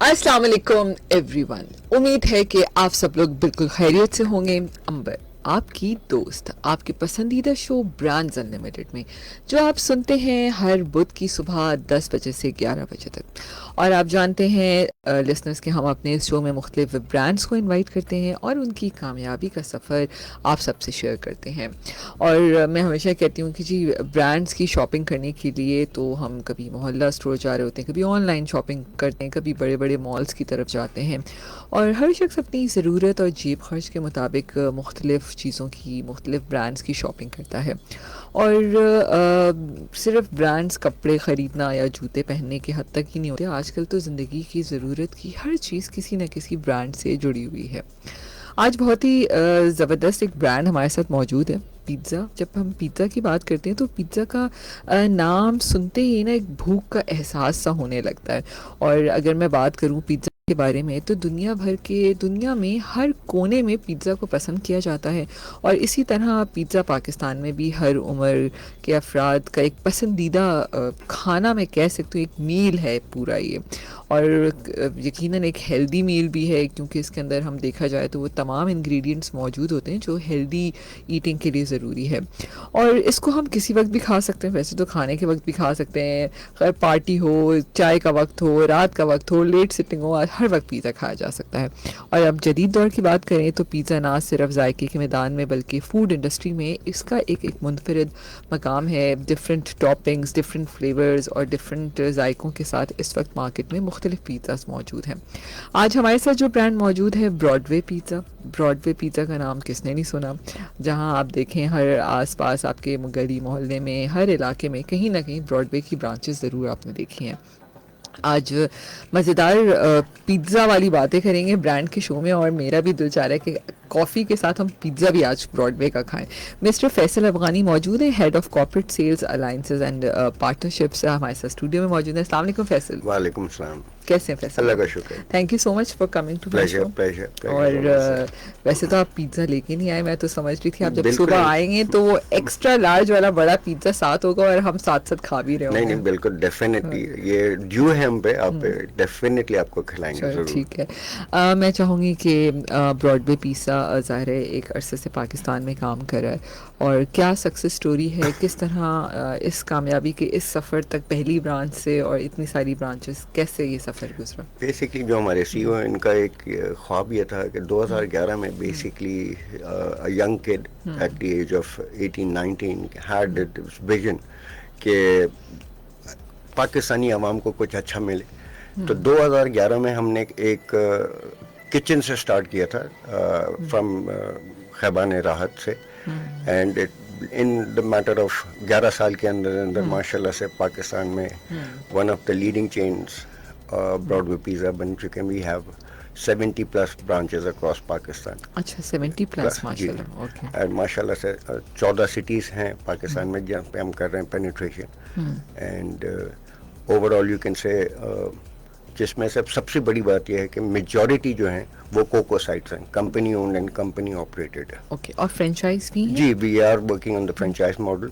अस्सलाम वालेकुम एवरीवन। उम्मीद है कि आप सब लोग बिल्कुल खैरियत से होंगे। अंबर आपकी दोस्त आपके पसंदीदा शो ब्रांड्स अनलिमिटेड में, जो आप सुनते हैं हर बुध की सुबह 10 बजे से 11 बजे तक। और आप जानते हैं लिसनर्स कि हम अपने इस शो में मुख्तलिफ ब्रांड्स को इनवाइट करते हैं और उनकी कामयाबी का सफ़र आप सबसे शेयर करते हैं। और मैं हमेशा कहती हूँ कि जी, ब्रांड्स की शॉपिंग करने के लिए तो हम कभी मोहल्ला स्टोर जा रहे होते हैं, कभी ऑनलाइन शॉपिंग करते हैं, कभी बड़े बड़े मॉल्स की तरफ जाते हैं। और हर शख्स अपनी ज़रूरत और जेब खर्च के मुताबिक मुख्तलिफ़ चीज़ों की, मुख्तलिफ़ ब्रांड्स की शॉपिंग करता है। और सिर्फ ब्रांड्स कपड़े ख़रीदना या जूते पहनने के हद तक ही नहीं होते। आजकल तो ज़िंदगी की ज़रूरत की हर चीज़ किसी न किसी ब्रांड से जुड़ी हुई है। आज बहुत ही ज़बरदस्त एक ब्रांड हमारे साथ मौजूद है, पिज़्ज़ा। जब हम पिज़्ज़ा की बात करते हैं तो पिज़्ज़ा का नाम सुनते ही ना एक भूख का एहसास सा होने लगता है। और अगर मैं बात करूँ पिज़्ज़ा के बारे में, तो दुनिया में हर कोने में पिज़्ज़ा को पसंद किया जाता है। और इसी तरह पिज़्ज़ा पाकिस्तान में भी हर उम्र के अफराद का एक पसंदीदा खाना, मैं कह सकती हूँ एक मील है पूरा ये। और यकीनन एक हेल्दी मील भी है, क्योंकि इसके अंदर हम देखा जाए तो वो तमाम इंग्रेडिएंट्स मौजूद होते हैं जो हेल्दी ईटिंग के लिए ज़रूरी है। और इसको हम किसी वक्त भी खा सकते हैं, वैसे तो खाने के वक्त भी खा सकते हैं, खैर पार्टी हो, चाय का वक्त हो, रात का वक्त हो, लेट सिटिंग हो, हर वक्त पिज़्ज़ा खाया जा सकता है। और अब जदीद दौर की बात करें तो पिज़्ज़ा ना सिर्फ जायके के मैदान में बल्कि फ़ूड इंडस्ट्री में इसका एक मुनफरिद मकाम है। डिफरेंट टॉपिंग्स, डिफरेंट फ्लेवर्स और डिफरेंट जायकों के साथ इस वक्त मार्केट में मुख्तलिफ पिज़्ज़ास मौजूद हैं। आज हमारे साथ जो ब्रांड मौजूद है, ब्रॉडवे पिज़्ज़ा। ब्रॉडवे पिज़्ज़ा का नाम किसने नहीं सुना। जहां आप देखें हर आसपास आपके गली मोहल्ले में, हर इलाके में कहीं ना कहीं ब्रॉडवे की ब्रांचेस ज़रूर आपने देखी हैं। आज मज़ेदार पिज़्ज़ा वाली बातें करेंगे ब्रांड के शो में, और मेरा भी दिल चाह रहा है कि कॉफ़ी के साथ हम पिज़्ज़ा भी आज ब्रॉडवे का खाएं। मिस्टर फैसल अफगानी मौजूद है, head of corporate sales alliances and partnerships, हमारे साथ स्टूडियो में मौजूद है। अस्सलाम वालेकुम फैसल। वालेकुम सलाम। कैसे हैं फैसल? अल्लाह का शुक्र। Thank you so much for coming to my show. Pleasure. और वैसे तो आप पिज़्ज़ा लेके नहीं आए, मैं तो समझ रही थी आप जब बिल्कुल सुबह आएंगे तो वो एक्स्ट्रा लार्ज वाला बड़ा पिज़्ज़ा साथ होगा और हम साथ साथ खा भी रहे होंगे। नहीं बिल्कुल डेफिनेटली ये ड्यू है हम पे, आप डेफिनेटली आपको खिलाएंगे चलो जरूर। ठीक है। मैं चाहूँगी कि ब्रॉडवे पिज़्ज़ा ज़ाहिर है एक अरसे से पाकिस्तान में काम कर रहा है, और क्या सक्सेस स्टोरी है, किस तरह इस कामयाबी के इस सफ़र तक पहली ब्रांच से और इतनी सारी ब्रांचेस, कैसे ये सफ़र गुजरा? बेसिकली जो हमारे सीईओ हैं, इनका एक ख्वाब ये था कि 2011 में basically young kid at the age of 18-19 had this vision कि पाकिस्तानी अवाम को कुछ अच्छा मिले। तो 2011 में हमने एक किचन से स्टार्ट किया था फ्रॉम खैबान राहत से, and in the matter of 11 साल के अंदर माशाल्लाह से पाकिस्तान में one of the leading chains Broadway pizza बन चुके हैं। We have 70+ branches across Pakistan. अच्छा, 70+ माशाल्लाह। ओके। एंड माशाल्लाह से 14 सिटीज़ हैं पाकिस्तान में जहाँ पे हम कर रहे हैं penetration. And overall you can say जिसमें से सबसे बड़ी बात यह है कि मेजॉरिटी जो हैं वो कोको साइट्स हैं, company owned and company operated है। ओके। और फ्रेंचाइज भी है? जी, we are working on the franchise model.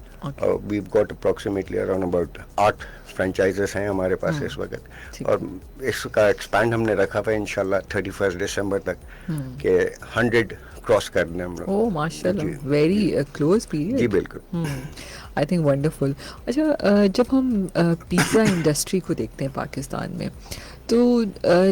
We got approximately around about 8 franchises हैं हमारे पास इस वक्त, और इसका एक्सपैंड हमने रखा था इंशाल्लाह 31 दिसंबर तक के 100 क्रॉस कर दें हम लोग। ओह माशाल्लाह, वेरी क्लोज पीरियड। जी बिल्कुल। I think wonderful. अच्छा, जब हम पिज़्ज़ा इंडस्ट्री को देखते हैं पाकिस्तान में, तो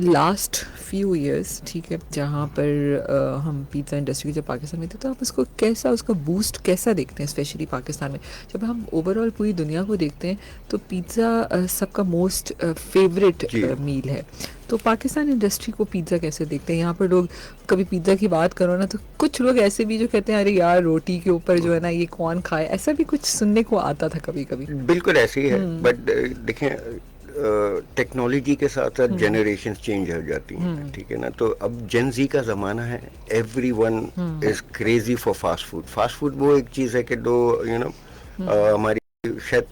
लास्ट फ्यू इयर्स, ठीक है, जहाँ पर हम पिज़्ज़ा इंडस्ट्री जब पाकिस्तान में थे, तो आप उसको कैसा, उसका बूस्ट कैसा देखते हैं, स्पेशली पाकिस्तान में? जब हम ओवरऑल पूरी दुनिया को देखते हैं तो पिज़्ज़ा सबका मोस्ट फेवरेट मील है। तो पाकिस्तान इंडस्ट्री को पिज़्ज़ा कैसे देखते हैं? यहाँ पर लोग कभी पिज़्ज़ा की बात करो ना, तो कुछ लोग ऐसे भी जो कहते हैं अरे यार रोटी के ऊपर जो है ना ये कौन खाए, ऐसा भी कुछ सुनने को आता था कभी कभी। बिल्कुल ऐसे ही है, बट देखें टेक्नोलॉजी के साथ साथ जनरेशन चेंज हो जाती हैं, ठीक है ना। तो अब जेन ज़ी का ज़माना है, everyone is crazy for fast food. Fast food वो एक चीज़ है कि हमारी शायद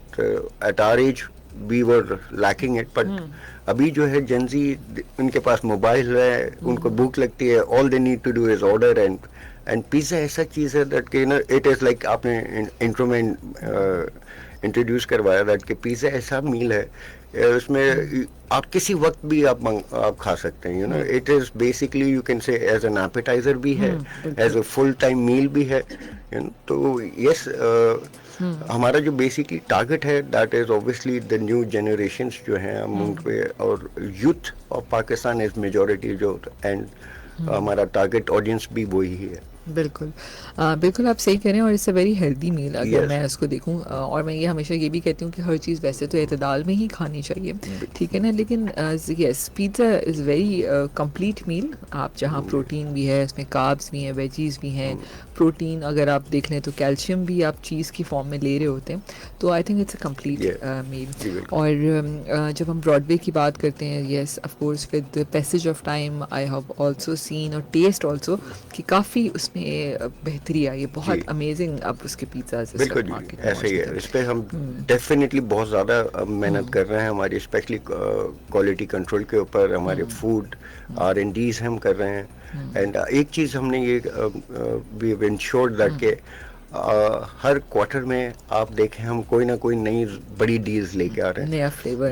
at our age we were lacking it, but अभी जो है जेन ज़ी, उनके पास मोबाइल है, उनको भूख लगती है, all they need to do is order. And pizza ऐसा चीज़ है दैट इट इज़ लाइक, आपने इंट्रो में انٹروڈیوس کروایا دیٹ کہ پیزا ایسا میل ہے اس میں آپ کسی وقت بھی آپ کھا سکتے ہیں. It is basically you can say as an appetiser بھی ہے, ایز اے فل ٹائم میل بھی ہے. تو یس ہمارا جو بیسکلی ٹارگیٹ ہے that is obviously the new generations جو ہیں ہم ان پہ, اور youth of Pakistan is majority جو, اینڈ ہمارا ٹارگیٹ آڈینس بھی وہی ہے. بالکل بالکل آپ صحیح کہہ رہے ہیں, اور اٹس اے ویری ہیلدی میل اگر میں اس کو دیکھوں, اور میں یہ ہمیشہ یہ بھی کہتی ہوں کہ ہر چیز ویسے تو اعتدال میں ہی کھانی چاہیے, ٹھیک ہے نا, لیکن یس پیزا از ویری کمپلیٹ میل. آپ جہاں پروٹین بھی ہے, اس میں کاربس بھی ہیں, ویجیز بھی ہیں, پروٹین اگر آپ دیکھ لیں تو کیلشیم بھی آپ چیز کی فارم میں لے رہے ہوتے ہیں, تو I think it's a complete meal. اور جب ہم براڈ وے کی بات کرتے ہیں, yes of course with passage of time I have also seen اور ٹیسٹ آلسو کہ کافی اس میں بہتری آئی ہے, بہت امیزنگ اب اس کے پیزاز بالکل جی ایسے ہی ہے. اس پہ ہم ڈیفینیٹلی بہت زیادہ محنت کر رہے ہیں, ہماری اسپیشلی کوالٹی کنٹرول کے اوپر, ہمارے فوڈ R&Ds ہم کر رہے ہیں. اینڈ ایک چیز ہم نے یہ وی ہیو انشورڈ دیٹ کہ ہر کوارٹر میں آپ دیکھیں ہم کوئی نہ کوئی نئی بڑی ڈیلز لے کے آ رہے ہیں, نیا فلیور,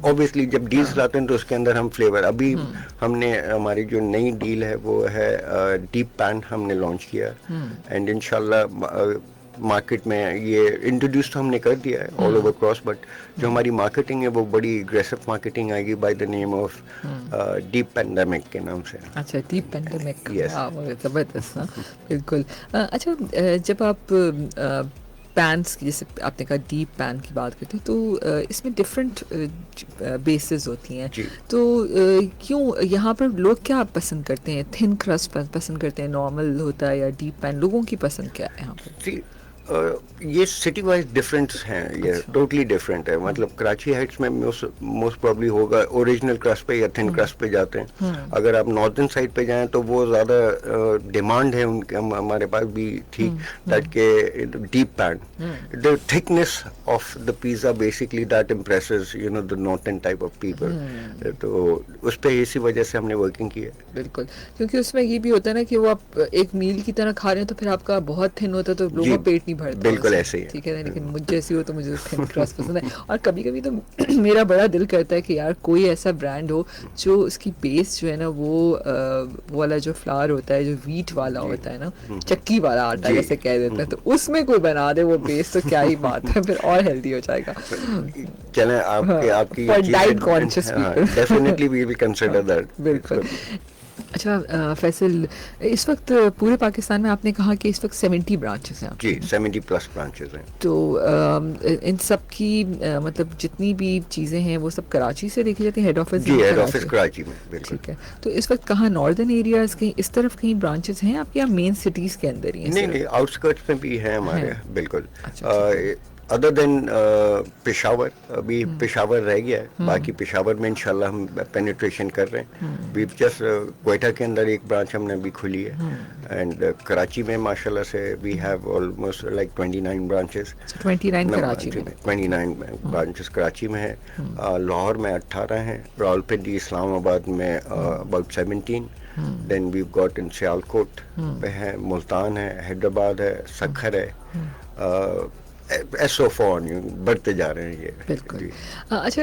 اوبیسلی جب ڈیلز لاتے ہیں تو اس کے اندر ہم فلیور, ابھی ہم نے ہماری جو نئی ڈیل ہے وہ ہے ڈیپ پین ہم نے لانچ کیا, اینڈ انشاءاللہ مارکیٹ میں یہ انٹروڈیوس تو ہم نے کر دیا ہے آل اوور کراس, بٹ جو ہماری مارکیٹنگ ہے وہ بڑی اگریسو مارکیٹنگ آئے گی by the name of deep pandemic کے نام سے. اچھا ڈیپ پینڈیمک, یس زبردست. اچھا جب آپ پینس کی, جیسے آپ نے کہا ڈیپ پین کی بات کرتے ہیں, تو اس میں ڈفرینٹ بیسز ہوتی ہیں, تو کیوں یہاں پر لوگ کیا پسند کرتے ہیں, تھن کرسٹ پسند کرتے ہیں, نارمل ہوتا ہے, یا ڈیپ پین, لوگوں کی پسند کیا ہے یہاں پر؟ یہ سٹی وائز ڈفرینٹ ہیں, یہ ٹوٹلی ڈفرینٹ ہے. مطلب کراچی ہائٹس میں موسٹ پرابلی ہوگا اوریجنل کرسٹ پہ یا تھن کرسٹ پہ جاتے ہیں. اگر آپ ناردرن سائڈ پہ جائیں تو وہ زیادہ ڈیمانڈ ہے ان کے, ہمارے پاس بھی تھی دیٹ کہ deep pan, the thickness of the pizza basically that impresses the northern type of people, تو اس پہ اسی وجہ سے ہم نے ورکنگ کی ہے. بالکل, کیونکہ اس میں یہ بھی ہوتا ہے نا کہ وہ آپ ایک میل کی طرح کھا رہے ہیں تو پھر آپ کا بہت تھن ہوتا ہے تو لوگوں کا پیٹ نہیں بھرتا. بالکل ایسے ہی, ٹھیک ہے نا, لیکن مجھ جیسی ہو تو مجھے تھن کرسٹ پسند ہے. اور کبھی کبھی تو میرا بڑا دل کرتا ہے کہ یار کوئی ایسا برانڈ ہو جو اس کی بیس جو ہے نا وہ والا جو فلاور ہوتا ہے, جو ویٹ والا ہوتا ہے نا, چکی والا آٹا جیسے کہہ دیتے ہیں, تو اس میں کوئی بنا دے وہ بیس, تو کیا ہی بات ہے, پھر اور ہیلدی ہو جائے گا. چلیں آپ کی diet conscious people, definitely we will consider that. بالکل. اچھا فیصل, اس وقت پورے پاکستان میں آپ نے کہا کہ اس وقت 70 برانچز ہیں. جی 70+ برانچز ہیں. تو ان سب کی مطلب جتنی بھی چیزیں ہیں وہ سب کراچی سے دیکھی جاتی ہیں, ہیڈ آفس؟ جی ہیڈ آفس کراچی میں. بالکل. ٹھیک ہے, تو اس وقت کہاں ناردرن ایریاز کہیں اس طرف کہیں برانچز ہیں آپ کے, یا مین سٹیز کے اندر ہی ہیں؟ نہیں, آؤٹسکرٹس میں بھی ہیں ہمارے. بالکل. ادر دین پشاور, ابھی پشاور رہ گیا ہے, باقی پشاور میں انشاءاللہ ہم پینیٹریشن کر رہے ہیں. وی جسٹ کوئٹہ کے اندر ایک برانچ ہم نے ابھی کھلی ہے, اینڈ کراچی میں ماشاءاللہ سے we have almost like 29 branches. 29 Karachi میں, 29 برانچز کراچی میں ہے. لاہور میں 18 ہیں, راولپنڈی اسلام آباد میں about 17. Then we've got in Sialkot پہ ہے, ملتان ہے, حیدرآباد ہے, سکھر ہے, ایسو فون بڑھتے جا رہے ہیں یہ. بالکل. اچھا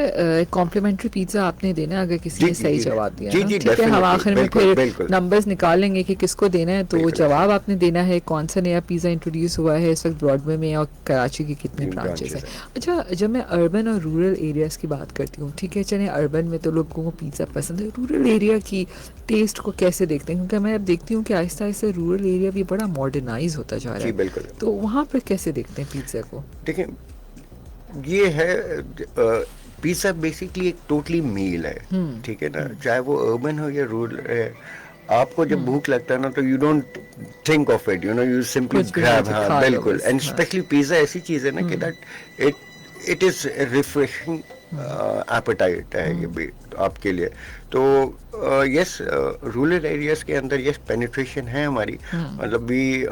کمپلیمنٹری پیزا آپ نے دینا اگر کسی نے صحیح جواب دیا, جی ٹھیک ہے, ہم آخر میں پھر نمبرز نکال لیں گے کہ کس کو دینا ہے, تو وہ جواب آپ نے دینا ہے. کون سا نیا پیزا انٹروڈیوس ہوا ہے اس وقت براڈ وے میں, اور کراچی کی کتنی برانچز ہیں؟ اچھا جب میں اربن اور رورل ایریاز کی بات کرتی ہوں, ٹھیک ہے, چلیں اربن میں تو لوگوں کو پیزا پسند ہے, رورل ایریا کی ٹیسٹ کو کیسے دیکھتے ہیں؟ کیونکہ میں اب دیکھتی ہوں کہ آہستہ آہستہ رورل ایریا بھی بڑا ماڈرنائز ہوتا جا رہا ہے. بالکل. تو وہاں پر کیسے دیکھتے ہیں پیزا کو؟ دیکھیں یہ ہے پیزا بیسکلی ایک ٹوٹلی میل ہے, ٹھیک ہے نا, چاہے وہ اربن ہو یا رورل ہے. آپ کو جب بھوک لگتا ہے نا تو you don't think of it, you simply grab. ہاں بالکل, اینڈ اسپیشلی پیزا ایسی چیز ہے نا کہ that it is refreshing appetite ہے یہ بھی آپ کے لیے. تو یس رورل ایریاز کے اندر یس پینیٹریشن ہے ہماری. مطلب بھی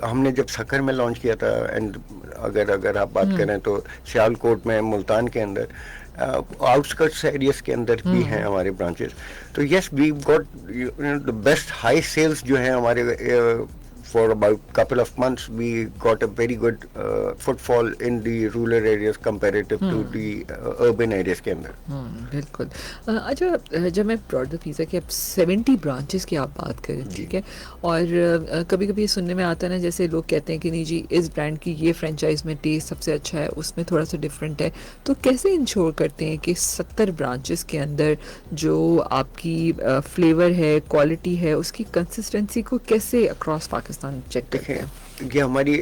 ہم نے جب سکر میں لانچ کیا تھا, اینڈ اگر آپ بات کریں تو سیالکوٹ میں, ملتان کے اندر, آؤٹسکرٹس ایریاز کے اندر بھی ہیں ہمارے برانچز. تو yes we got the best high sales جو ہیں ہمارے for about couple of months we got a very good footfall in the rural areas comparative to the urban areas के अंदर. बिल्कुल. अच्छा, जब मैं ब्रॉडवे पिज़्ज़ा की अब 70 ब्रांचेस की आप बात करें, ठीक है, और कभी कभी ये सुनने में आता है ना, जैसे लोग कहते हैं कि नहीं जी इस ब्रांड की ये फ्रेंचाइज में टेस्ट सबसे अच्छा है, उसमें थोड़ा सा डिफरेंट है, तो कैसे इंश्योर करते हैं कि 70 ब्रांचेस के अंदर जो आपकी फ्लेवर है, क्वालिटी है, उसकी कंसिस्टेंसी को कैसे अक्रॉस पाकिस्तान चेक करते हैं? ये हमारी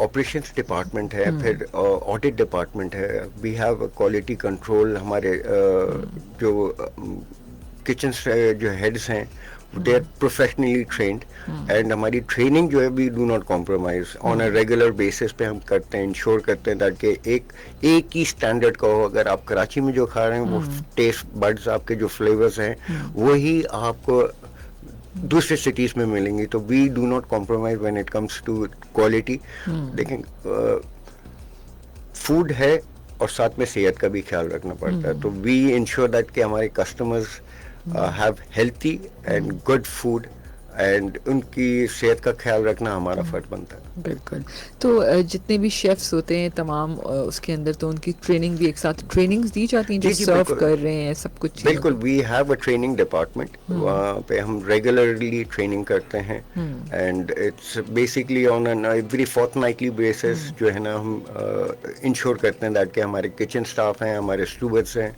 ऑपरेशंस डिपार्टमेंट है, फिर ऑडिट डिपार्टमेंट है, वी हैव क्वालिटी कंट्रोल, हमारे जो किचन जो हेड्स हैं they are professionally trained, and हमारी ट्रेनिंग जो है we do not compromise on a regular basis पे हम करते हैं, इंश्योर करते हैं दैट कि एक ही स्टैंडर्ड का हो. अगर आप कराची में जो खा रहे हैं वो टेस्ट बड्स आपके जो फ्लेवर्स हैं वही आपको दूसरे सिटीज में मिलेंगी. तो we do not compromise when it comes to quality. लेकिन फूड है और साथ में सेहत का भी ख्याल रखना पड़ता है. तो वी इंश्योर दैट कि हमारे customers have healthy and good food, and उनकी सेहत का ख्याल रखना हमारा फर्ज बनता है. बिल्कुल. तो जितने भी शेफ्स होते हैं तमाम, उसके अंदर तो उनकी ट्रेनिंग भी एक साथ ट्रेनिंग्स दी जाती हैं जो सर्व कर रहे हैं सब कुछ? बिल्कुल, we have a training department, वहाँ पे हम रेगुलरली ट्रेनिंग करते हैं, and it's basically on an every fortnightly basis जो है ना हम इंश्योर करते हैं दैट कि हमारे किचन स्टाफ हैं, हमारे स्टूवर्ड्स हैं,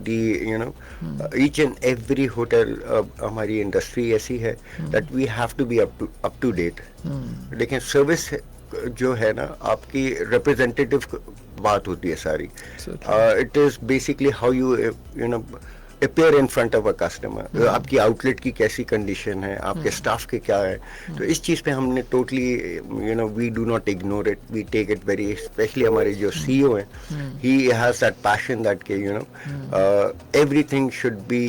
the you know each and every hotel, हमारी इंडस्ट्री ऐसी है that we have to be up to date. लेकिन सर्विस जो है ना आपकी रिप्रेजेंटेटिव बात होती है सारी. It is basically how you know appear in front of a customer. आपकी आउटलेट की कैसी कंडीशन है, आपके स्टाफ के क्या है. तो इस चीज़ पे हमने totally you know we do not ignore it, we take it very, specially हमारे जो सीईओ हैं, he has that passion that के you know everything should be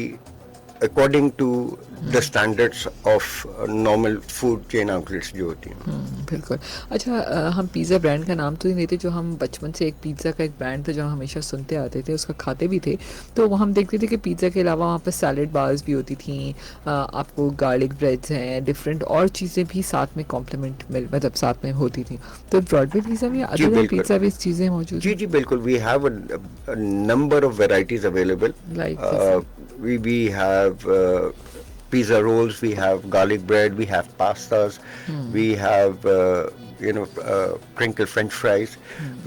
according to the standards of normal food chain outlets जो होती हैं. बिल्कुल. अच्छा, हम पिज़्ज़ा ब्रांड का नाम तो नहीं लेते, जो हम बचपन से एक पिज़्ज़ा का एक ब्रांड था जो हम हमेशा सुनते आते थे, उसका खाते भी थे, तो वो हम देखते थे कि पिज़्ज़ा के अलावा वहाँ पर सैलड बार्स भी होती थी, आपको गार्लिक ब्रेड्स हैं, डिफरेंट और चीज़ें भी साथ में कॉम्प्लीमेंट मतलब साथ में होती थी. तो ब्रॉडवे पिज़्ज़ा में अदर देन पिज़्ज़ा भी चीज़ें मौजूद हैं? जी बिल्कुल, we have a number of varieties available. We have pizza rolls, we have garlic bread, we have pastas, we have crinkle French fries,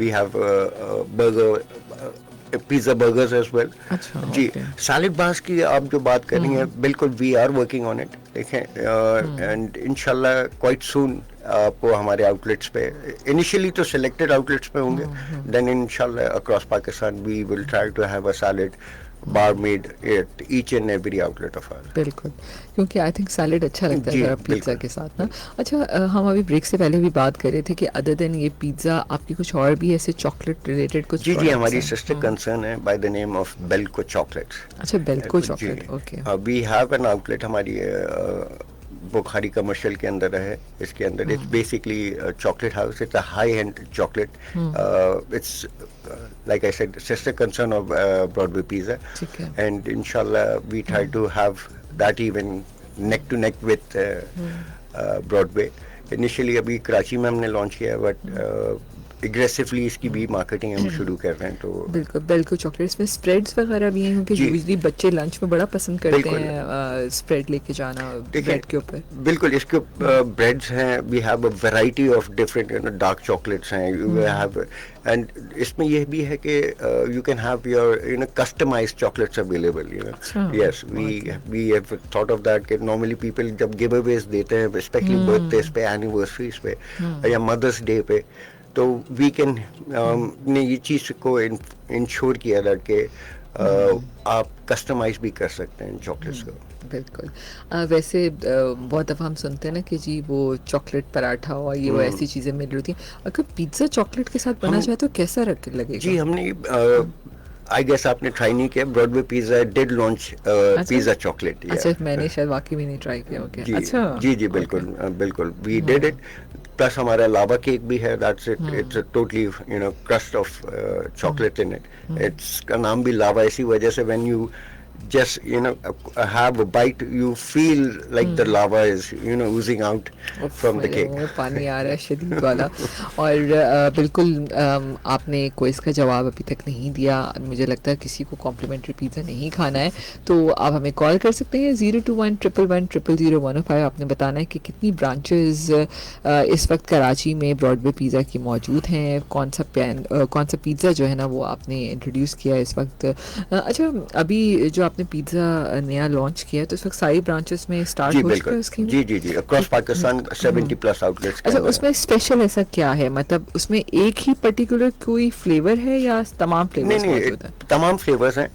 we have burger, pizza burgers as well. अच्छा, जी. okay. Salad bars की आप जो बात कर रही हैं, बिल्कुल we are working on it. देखें, एंड इंशाल्लाह क्वाइट सून आपको हमारे आउटलेट्स पे, इनिशियली तो सिलेक्टेड आउटलेट्स पे होंगे, देन इंशाल्लाह across Pakistan we will try to have a salad bar made at each and every outlet of our. बिल्कुल, क्योंकि आई थिंक सैलेड अच्छा लगता है जरा पिज़्ज़ा के साथ ना. अच्छा, हम अभी ब्रेक से पहले भी बात कर रहे थे कि अदर देन ये पिज़्ज़ा आपकी कुछ और भी ऐसे चॉकलेट रिलेटेड कुछ? जी हमारी सिस्टर कंसर्न है by the name of Belco chocolates. अच्छा, Belco chocolate, okay. We have an outlet हमारी बुखारी कमर्शियल के अंदर है. इसके अंदर it's basically chocolate house, it's a high end chocolate. It's like I said, sister concern of Broadway Pizza, and inshallah we try to have that even neck to neck with Broadway. Initially अभी कराची में हमने launch किया, but aggressively इसकी भी marketing हम शुरू कर रहे हैं. तो बिल्कुल, बेल्को चॉकलेट्स में स्प्रेड्स वगैरह भी हैं, क्योंकि यूजुअली बच्चे लंच में बड़ा पसंद करते हैं स्प्रेड लेके जाना ब्रेड के ऊपर. बिल्कुल, इसके ब्रेड्स हैं, we have a variety of different dark chocolates हैं, यू हैव, एंड इसमें यह भी है कि you can have your customised chocolates available. Yes, we have thought of that कि नॉर्मली पीपल जब गिव अवेज देते हैं, स्पेशली बर्थडेज पे, एनिवर्सरीज पे या मदर्स डे पे, तो वी कैन ने ये चीज़ को इंश्योर किया दैट कि आप कस्टमाइज भी कर सकते हैं चॉकलेट्स को. बिल्कुल. वैसे बहुत दफ़ा हम सुनते हैं ना कि जी वो चॉकलेट पराठा और ये वो ऐसी चीज़ें मिल रही थी, अगर पिज़्ज़ा चॉकलेट के साथ बना जाए तो कैसा लगेगा? जी हमने आई गेस आपने ट्राई नहीं किया, Broadway pizza did launch pizza chocolate. अच्छा, मैंने शायद वाकई में नहीं ट्राई किया. ओके. अच्छा, जी बिल्कुल वी डिड इट. प्लस हमारा लावा केक भी है, that's it, it's totally you no crust of chocolate in it. It's का नाम भी लावा इसी वजह से, when you just have a bite, you feel like the lava is oozing out from the cake. मुंह पानी आ रहा है शदीद वाला. और बिल्कुल आपने क्विज का जवाब अभी तक नहीं दिया. मुझे लगता है किसी को कॉम्प्लीमेंट्री पिज़्ज़ा नहीं खाना है तो आप हमें कॉल कर सकते हैं 02111000105. आपने बताना है कि कितनी ब्रांचेस इस वक्त कराची में ब्रॉडवे पिज़्ज़ा की मौजूद हैं, कौन सा पिज़्ज़ा जो है ना वो आपने इंट्रोड्यूस किया है इस वक्त. अच्छा, अभी जो आपने पिज़्ज़ा नया लॉन्च किया है तो इस वक्त सारी ब्रांचेस में स्टार्ट जी हो चुका है बिल्कुल, उसकी? जी अक्रॉस पाकिस्तान 70+ आउटलेट्स. अच्छा, उसमें स्पेशल ऐसा क्या है, मतलब उसमें एक ही पर्टिकुलर कोई फ्लेवर है या तमाम फ्लेवर्स नहीं मौजूद हैं? तमाम फ्लेवर्स हैं.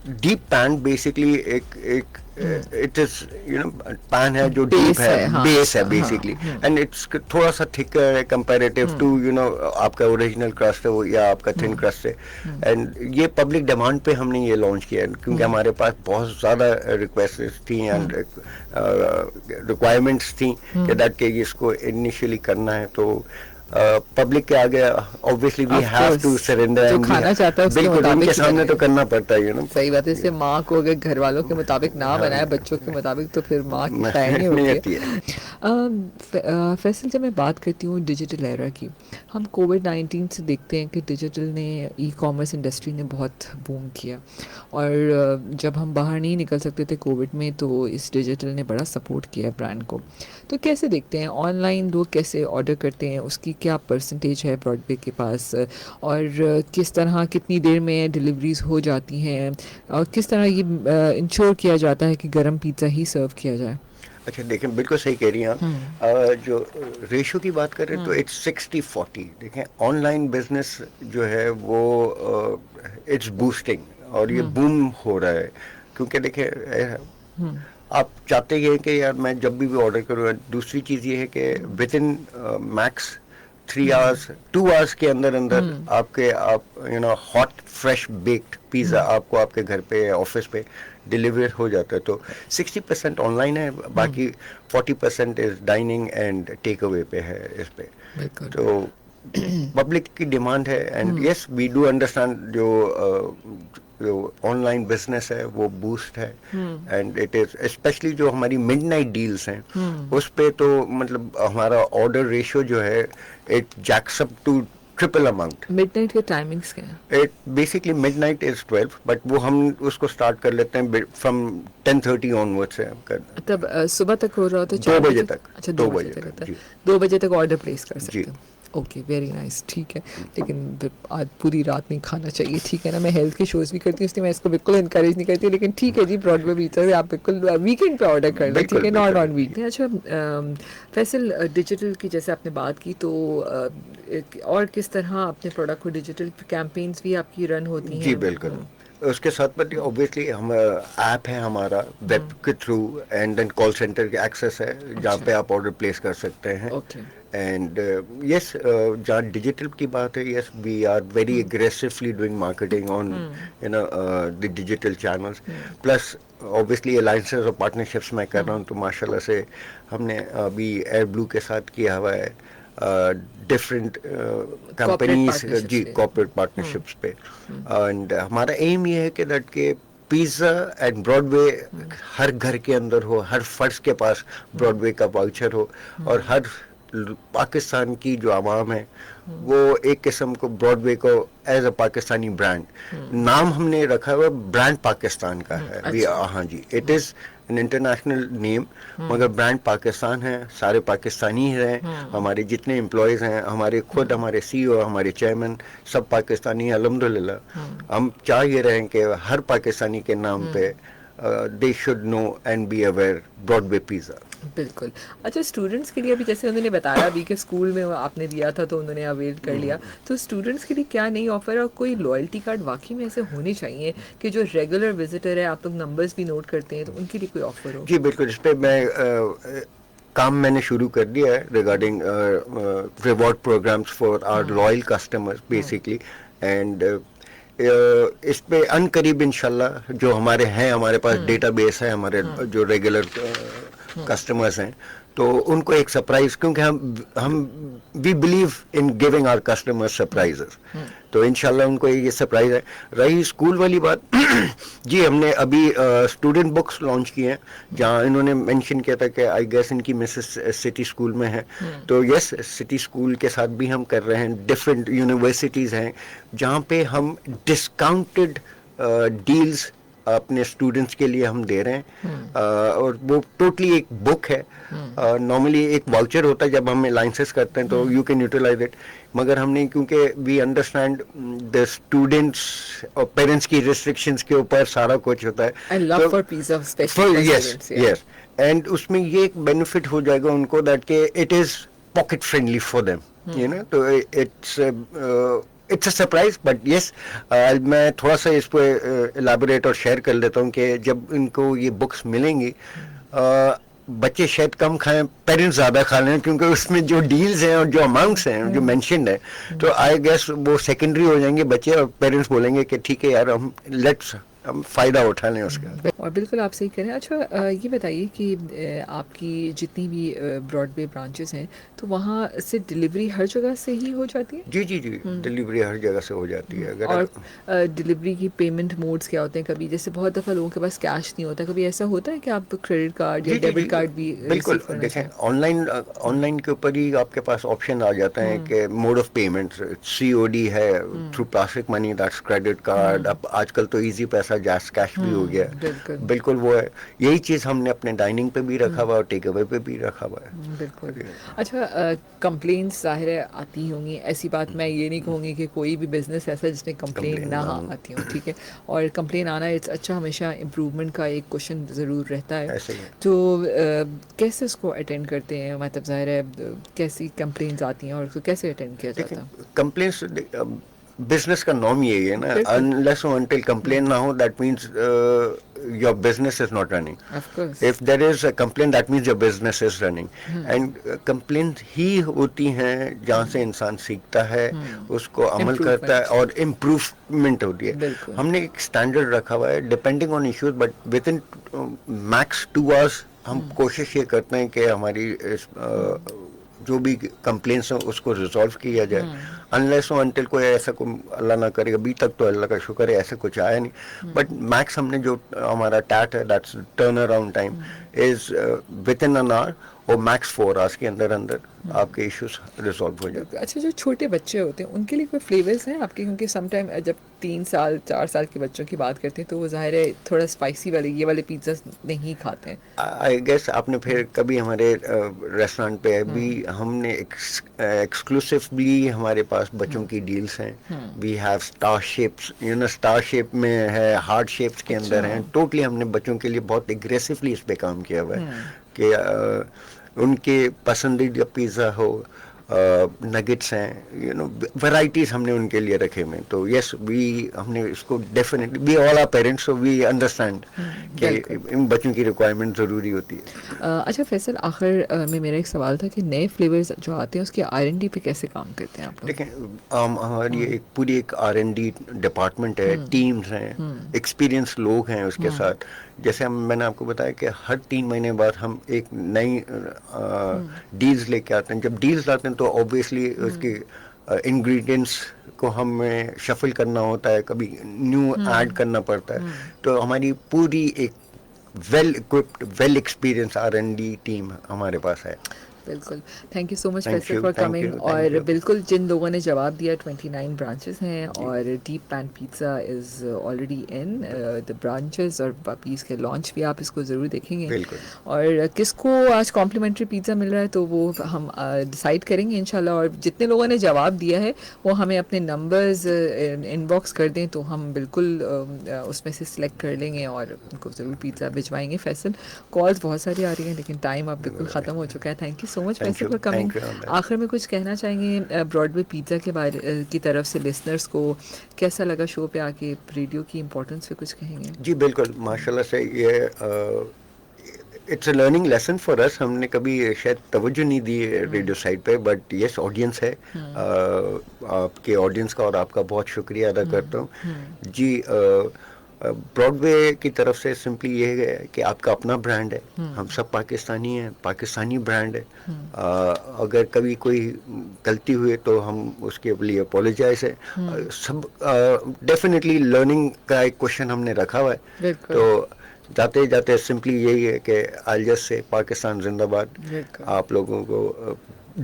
डीप पैन बेसिकली एक इट इज पैन है जो डीप है, बेस है बेसिकली, एंड इट्स थोड़ा सा थिकर है कंपैरेटिव टू आपका ओरिजिनल क्रस्ट है वो या आपका थिन क्रस्ट है. एंड ये पब्लिक डिमांड पे हमने ये लॉन्च किया है क्योंकि हमारे पास बहुत ज़्यादा रिक्वेस्ट थी एंड रिक्वायरमेंट्स थी कि दैट के इसको इनिशियली करना है. तो पब्लिक के आगे obviously we have to surrender. जो खाना चाहता है उसके बिल्कुल मुताबिक उनके सामने तो करना पड़ता है सही बात है. इससे माँ को अगर घर वालों के मुताबिक ना बनाए, बच्चों के मुताबिक, तो फिर माँ की टाइम नहीं होती है. फैसल, जब मैं बात करती हूँ डिजिटल एरा की, हम कोविड-19 से देखते हैं कि डिजिटल ने, ई कॉमर्स इंडस्ट्री ने बहुत बूम किया. और जब हम बाहर नहीं निकल सकते थे कोविड में तो इस डिजिटल ने बड़ा सपोर्ट किया ब्रांड को. तो कैसे देखते हैं ऑनलाइन लोग कैसे ऑर्डर करते हैं, उसकी क्या परसेंटेज है ब्रॉडवे के पास, और किस तरह कितनी देर में डिलीवरीज हो जाती हैं, और किस तरह ये इंश्योर किया जाता है कि गरम पिज़्ज़ा ही सर्व किया जाए? अच्छा देखें, बिल्कुल सही कह रही हैं आप. जो रेशो की बात करें तो इट्स 60-40. देखें ऑनलाइन बिजनेस जो है वो इट्स बूस्टिंग और ये बूम हो रहा है क्योंकि देखें आप चाहते हैं कि यार मैं जब भी ऑर्डर करूँ. दूसरी चीज़ ये है कि with in max 3 hours 2 hours के अंदर आप हॉट फ्रेश बेक्ड पिज़्ज़ा आपको आपके घर पे ऑफिस पे डिलीवर हो जाता है. तो 60% ऑनलाइन है, बाकी 40% is dining and take away पे है इस पे. तो पब्लिक की डिमांड है and yes we do understand जो ऑनलाइन बिजनेस है वो बूस्ट है. एंड इट इज स्पेशली जो हमारी मिडनाइट डील्स हैं उस पे तो मतलब हमारा ऑर्डर रेशियो जो है it jacks up to triple amount. Midnight के टाइमिंग्स क्या है? It basically midnight is 12, but वो हम उसको स्टार्ट कर लेते हैं फ्रॉम 10:30 ऑनवर्ड से. तब सुबह तक हो रहा होता है 2 बजे तक. अच्छा, 2 बजे तक 2 बजे तक ऑर्डर प्लेस कर सकते हैं. Okay, very nice. ठीक है, लेकिन आज पूरी रात नहीं खाना चाहिए, ठीक है ना. मैं हेल्थ के शोज़ भी करती हूँ इसलिए मैं इसको बिल्कुल इनकरेज नहीं करती, लेकिन ठीक है जी, ब्रॉडवे पिज़्ज़ा से आप बिल्कुल वीकेंड पे ऑर्डर कर लें, ठीक है, नॉट ऑन वीक. अच्छा फैसल, डिजिटल की जैसे आपने बात की तो और किस तरह अपने प्रोडक्ट को डिजिटल कैंपेन्स भी आपकी रन होती हैं? जी बिल्कुल. उसके साथ पर ऑब्वियसली हम ऐप है हमारा वेब के through and then call centre के एक्सेस है जहाँ पे आप ऑर्डर प्लेस कर सकते हैं. एंड यस, जहाँ डिजिटल की बात है, yes we are very aggressively doing marketing on the digital channels. Plus obviously alliances और पार्टनरशिप्स मैं कर रहा हूँ. तो माशाल्लाह से हमने अभी एयर ब्लू के साथ किया हुआ है डिफरेंट कंपनीज जी कॉर्पोरेट पार्टनरशिप्स पे. एंड हमारा एम ये है कि दैट के पिज़्ज़ा एंड ब्रॉडवे हर घर के अंदर हो, हर फर्श के पास ब्रॉडवे का वाउचर हो, और हर पाकिस्तान की जो आवाम है वो एक किस्म को ब्रॉडवे को एज अ पाकिस्तानी ब्रांड, नाम हमने रखा हुआ ब्रांड पाकिस्तान का है. हाँ जी, it is an international name, मगर ब्रांड पाकिस्तान है. सारे पाकिस्तानी हैं, हमारे जितने एम्प्लॉयज़ हैं, हमारे खुद हमारे CEO, हमारे चेयरमैन सब पाकिस्तानी हैं अल्हम्दुलिल्लाह. हम चाह ये रहे हैं कि हर पाकिस्तानी के नाम पे they should know and be aware Broadway pizza. बिल्कुल. अच्छा, स्टूडेंट्स के लिए भी जैसे उन्होंने बताया अभी कि स्कूल में आपने दिया था तो उन्होंने अवेल कर लिया, तो स्टूडेंट्स के लिए क्या नई ऑफर है, और कोई लॉयल्टी कार्ड वाकई में ऐसे होने चाहिए कि जो रेगुलर विजिटर है, आप लोग नंबर्स भी नोट करते हैं, तो उनके लिए कोई ऑफर हो? जी बिल्कुल, इस पर मैं काम मैंने शुरू कर दिया है regarding reward programmes for our loyal customers basically. And इस पे अनकरीब इंशाल्लाह जो हमारे पास डेटाबेस है, हमारे जो रेगुलर कस्टमर्स हैं, तो उनको एक सरप्राइज, क्योंकि हम we believe in giving our customers surprises. تو انشاءاللہ ان کو یہ سرپرائز ہے. رہی اسکول والی بات, جی ہم نے ابھی اسٹوڈنٹ بکس لانچ کی ہیں, جہاں انہوں نے مینشن کیا تھا کہ آئی گیس ان کی مسز سٹی اسکول میں ہے, تو یس سٹی اسکول کے ساتھ بھی ہم کر رہے ہیں. ڈفرینٹ یونیورسٹیز ہیں جہاں پہ ہم ڈسکاؤنٹڈ ڈیلز اپنے اسٹوڈنٹس کے لیے ہم دے رہے ہیں, اور وہ ٹوٹلی ایک بک ہے. نارملی ایک واؤچر ہوتا ہے جب ہم لائنسز کرتے ہیں تو یو کین یوٹیلائز اٹ, مگر ہم نے کیونکہ وی انڈرسٹینڈ دا اسٹوڈنٹس اور پیرنٹس کی ریسٹرکشنس کے اوپر سارا کچھ ہوتا ہے. I love for pizza especially for yes students, yeah. Yes, and اس میں یہ ایک بینیفٹ ہو جائے گا ان کو دیٹ کہ it is pocket friendly for them, you know, تو it's a surprise. But yes میں تھوڑا سا اس پہ الیبوریٹ اور شیئر کر لیتا ہوں کہ جب ان کو یہ بکس ملیں گی, بچے شاید کم کھائیں, پیرنٹس زیادہ کھا لیں, کیونکہ اس میں جو ڈیلز ہیں اور جو اماؤنٹس ہیں جو مینشنڈ ہیں, تو آئی گیس وہ سیکنڈری ہو جائیں گے بچے, اور پیرنٹس بولیں گے کہ ٹھیک ہے یار ہم فائدہ اٹھا لیں اس کا. اور بالکل آپ صحیح کریں. اچھا یہ بتائیے کہ آپ کی جتنی بھی براڈ وے برانچز ہیں تو وہاں سے ڈلیوری ہر جگہ سے ہی ہو جاتی ہے؟ جی جی جی, ڈلیوری ہر جگہ سے ہو جاتی ہے. اگر اور ڈلیوری کی پیمنٹ موڈس کیا ہوتے ہیں؟ کبھی جیسے بہت دفعہ لوگوں کے پاس کیش نہیں ہوتا, کبھی ایسا ہوتا ہے کہ آپ کریڈٹ کارڈ یا ڈیبٹ کارڈ بھی بالکل دیکھیں, آن لائن کے اوپر ہی آپ کے پاس آپشن آ جاتا ہے کہ موڈ آف پیمنٹ COD ہے, through plastic money, that's credit card. اب آج کل تو ایزی پیسہ جیس کیش بھی ہو گیا ہے. بالکل وہ ہے, یہی چیز ہم نے اپنے ڈائننگ پہ بھی رکھا ہوا ہے اور ٹیک اوے پہ بھی رکھا ہوا ہے. بالکل. اچھا کمپلینس ظاہر ہے آتی ہوں گی, ایسی بات میں یہ نہیں کہوں گی کہ کوئی بھی بزنس ایسا جس میں کمپلین نہ آتی ہوں, ٹھیک ہے, اور کمپلین آنا اچھا, ہمیشہ امپروومنٹ کا ایک کوشچن ضرور رہتا ہے. تو کیسے اس کو اٹینڈ کرتے ہیں؟ مطلب ظاہر ہے کیسی کمپلینس آتی ہیں اور اس کو کیسے اٹینڈ کیا جاتا ہے؟ کمپلینس بزنس کا نام یہی ہے نا, unless or until complaint نہ ہو, that means your business is not running. Of course. If there is a complaint, that means your business is running. And complaint ہی ہوتی ہیں جہاں سے انسان سیکھتا ہے, اس کو عمل کرتا ہے اور امپروومنٹ ہوتی ہے. ہم نے ایک اسٹینڈرڈ رکھا ہوا ہے depending on issues, but within max 2 hours ہم کوشش یہ کرتے ہیں کہ ہماری جو بھی کمپلینس ہیں اس کو ریزالو کیا جائے. انلیس اور انٹل کوئی ایسا اللہ نہ کرے, ابھی تک تو اللہ کا شکر ہے ایسا کچھ آیا نہیں, بٹ میکس ہم نے جو ہمارا ٹیٹ ہے, that's turn around time is with in an hour, اور میکس 4 hours کے اندر آپ کے ایشوز ریزالو ہو جاتے ہیں. اچھا جو چھوٹے بچے ہوتے ہیں ان کے لیے کوئی فلیورز ہیں آپ کے؟ کیونکہ سم ٹائم جب 3 سال 4 سال کے بچوں کی بات کرتے ہیں تو وہ ظاہر ہے تھوڑا اسپائسی والے یہ والے پیزا نہیں کھاتے ہیں. آئی گیس آپ نے پھر کبھی ہمارے ریسٹورینٹ پہ بھی ہم نے ایکسکلوسیولی ہمارے پاس بچوں کی ڈیلس ہیں. We have star shapes, star shape میں ہے, ہارڈ شیپس کے اندر ہیں. ٹوٹلی ہم نے بچوں کے لیے بہت اگریسولی اس پہ کام کیا ہوا ہے کہ ان کے پسندیدہ پیزا ہو, نگٹس ہیں, ورائٹیز ہم نے ان کے لیے رکھے ہوئے. تو یس ہم نے اس کو definitely, we all are parents, so we understand کہ ان بچوں کی ریکوائرمنٹ ضروری ہوتی ہے. اچھا فیصل, آخر میں میرا ایک سوال تھا کہ نئے فلیورز جو آتے ہیں اس کی R&D پہ کیسے کام کرتے ہیں آپ لوگ؟ دیکھیں ہماری پوری ایک R&D ڈپارٹمنٹ ہے, ٹیمز ہیں, ایکسپیرئنس لوگ ہیں اس کے ساتھ. جیسے میں نے آپ کو بتایا کہ ہر 3 مہینے بعد ہم ایک نئی ڈیلز لے کے آتے ہیں. جب ڈیلز لاتے ہیں تو آبویسلی اس کے انگریڈینٹس کو ہمیں شفل کرنا ہوتا ہے, کبھی نیو ایڈ کرنا پڑتا ہے. تو ہماری پوری ایک well equipped, well experienced R&D team ہمارے پاس ہے. بالکل, thank you so much Faisal for coming. اور بالکل جن لوگوں نے جواب دیا, 29 برانچز ہیں اور deep pan pizza is already in the branches, اور پاپیز کے لانچ بھی آپ اس کو ضرور دیکھیں گے. اور کس کو آج کمپلیمنٹری پیزا مل رہا ہے تو وہ ہم ڈیسائڈ کریں گے انشاءاللہ. اور جتنے لوگوں نے جواب دیا ہے وہ ہمیں اپنے نمبرز ان باکس کر دیں تو ہم بالکل اس میں سے سلیکٹ کر لیں گے اور ان کو ضرور پیزا بھجوائیں گے. فیصل, کالز بہت ساری آ رہی ہیں لیکن ٹائم اب بالکل ختم ہو چکا ہے. Thank you so much Faisal for coming. آخر میں کچھ کہنا چاہیں گے براڈ وے پیزا کے بارے کی طرف سے لسنرز کو؟ کیسا لگا شو پہ آ کے؟ ریڈیو کی امپورٹنس پہ کچھ کہیں گے؟ جی بالکل, ماشاء اللہ سے یہ it's a learning lesson for us. ہم نے کبھی شاید توجہ نہیں دی ریڈیو سائٹ پہ, بٹ یس آڈینس ہے. آپ کے آڈینس کا اور آپ کا بہت شکریہ ادا کرتا ہوں. جی براڈ وے کی طرف سے سمپلی یہ ہے کہ آپ کا اپنا برانڈ ہے, ہم سب پاکستانی ہیں, پاکستانی برانڈ ہے. اگر کبھی کوئی غلطی ہوئی تو ہم اس کے لیے اپولوجائز ہے. سب ڈیفینیٹلی لرننگ کا ایک کوشچن ہم نے رکھا ہوا ہے. بالکل تو جاتے جاتے سمپلی یہی ہے کہ آئی جسٹ سے پاکستان زندہ باد. بالکل آپ لوگوں کو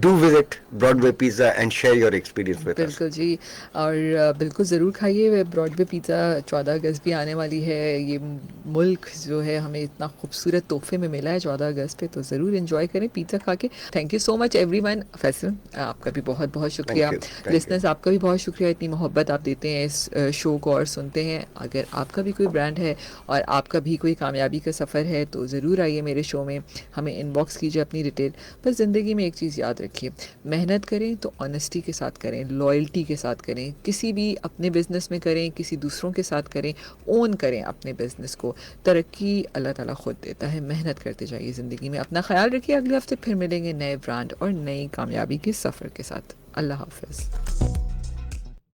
do visit Broadway pizza and share your experience with us. بالکل جی, اور بالکل ضرور کھائیے. براڈ وے پیزا 14 اگست بھی آنے والی ہے. یہ ملک جو ہے ہمیں اتنا خوبصورت تحفے میں ملا ہے 14 اگست پہ, تو ضرور انجوائے کریں پیزا کھا کے. Thank you so much every one. Faisal آپ کا بھی بہت بہت شکریہ. لسنرز آپ کا بھی بہت شکریہ, اتنی محبت آپ دیتے ہیں اس شو کو اور سنتے ہیں. اگر آپ کا بھی کوئی برانڈ ہے اور آپ کا بھی کوئی کامیابی کا سفر ہے تو ضرور آئیے میرے شو میں, ہمیں ان باکس کیجیے اپنی ڈیٹیل. بس زندگی میں ایک چیز یاد رکھیے, محنت کریں تو آنیسٹی کے ساتھ کریں, لائلٹی کے ساتھ کریں. کسی بھی اپنے بزنس میں کریں, کسی دوسروں کے ساتھ کریں, اون کریں اپنے بزنس کو. ترقی اللہ تعالیٰ خود دیتا ہے. محنت کرتے جائیے زندگی میں. اپنا خیال رکھیے. اگلے ہفتے پھر ملیں گے نئے برانڈ اور نئی کامیابی کے سفر کے ساتھ. اللہ حافظ.